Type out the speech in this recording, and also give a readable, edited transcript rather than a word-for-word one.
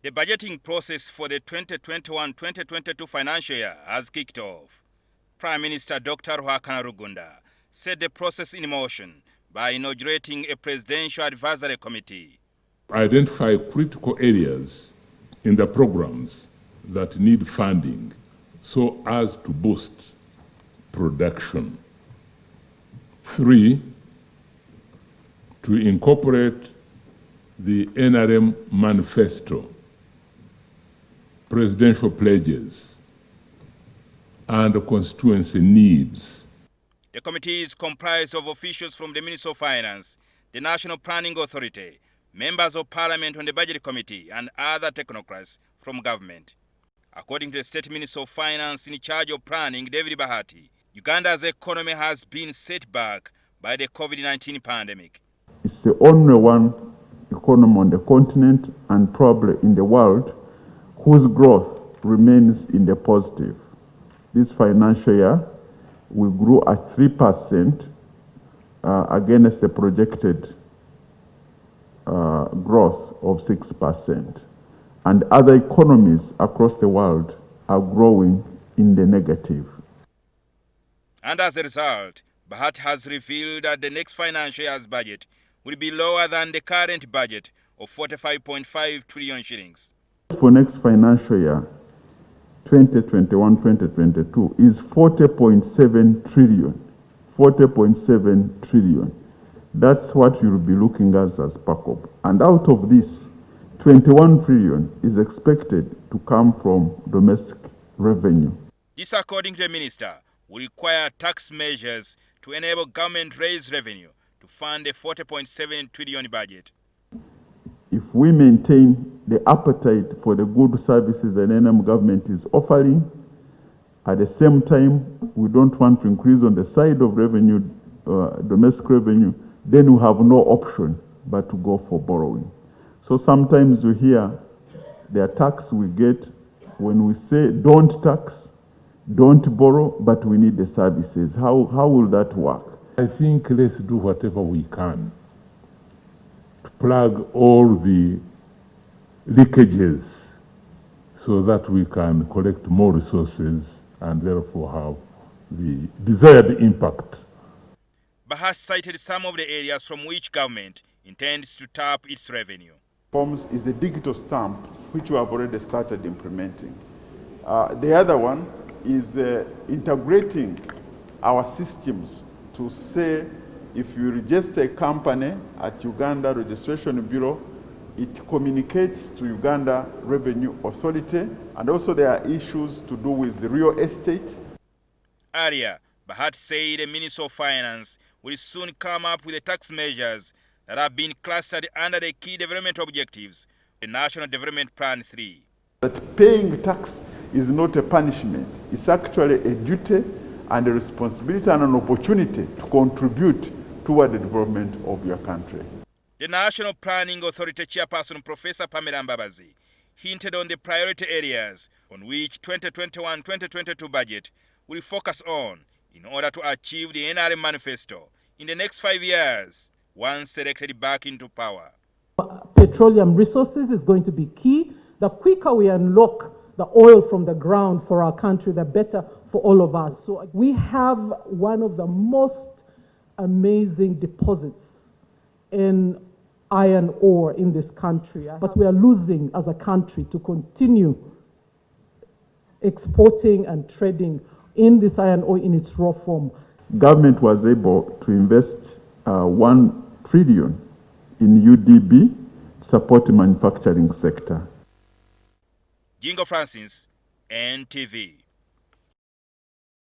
The budgeting process for the 2021-2022 financial year has kicked off. Prime Minister Dr Ruhakana Rugunda set the process in motion by inaugurating a presidential advisory committee. Identify critical areas in the programs that need funding so as to boost production. 3, to incorporate the NRM manifesto, presidential pledges, and constituency needs. The committee is comprised of officials from the Ministry of Finance, the National Planning Authority, members of Parliament on the Budget Committee, and other technocrats from government. According to the State Minister of Finance in charge of planning, David Bahati, Uganda's economy has been set back by the COVID-19 pandemic. It's the only one economy on the continent and probably in the world whose growth remains in the positive. This financial year, we grew at 3% against the projected growth of 6%. And other economies across the world are growing in the negative. And as a result, Bahati has revealed that the next financial year's budget will be lower than the current budget of 45.5 trillion shillings. For next financial year, 2021-2022, is 40.7 trillion. 40.7 trillion. That's what you'll be looking at as PACOP. And out of this, 21 trillion is expected to come from domestic revenue. This, according to the minister, will require tax measures to enable government to raise revenue to fund a 40.7 trillion budget. If we maintain the appetite for the good services the NRM government is offering, at the same time, we don't want to increase on the side of revenue, domestic revenue, then we have no option but to go for borrowing. So sometimes you hear the attacks we get when we say don't tax, don't borrow, but we need the services. How will that work? I think let's do whatever we can to plug all the leakages so that we can collect more resources and therefore have the desired impact. Bahati cited some of the areas from which government intends to tap its revenue. Forms is the digital stamp, which we have already started implementing. The other one is integrating our systems to say if you register a company at Uganda Registration Bureau, it communicates to Uganda Revenue Authority, and also there are issues to do with real estate. Earlier, Bahati said the Minister of Finance will soon come up with the tax measures that have been clustered under the key development objectives, the National Development Plan 3. That paying tax is not a punishment. It's actually a duty and a responsibility and an opportunity to contribute toward the development of your country. The National Planning Authority Chairperson, Professor Pamela Mbabazi, hinted on the priority areas on which 2021-2022 budget will focus on in order to achieve the NRM manifesto in the next 5 years, once elected back into power. Petroleum resources is going to be key. The quicker we unlock the oil from the ground for our country, the better for all of us. So we have one of the most amazing deposits in iron ore in this country, but we are losing as a country to continue exporting and trading in this iron ore in its raw form. Government was able to invest 1 trillion in UDB to support the manufacturing sector. Jingo Francis, NTV.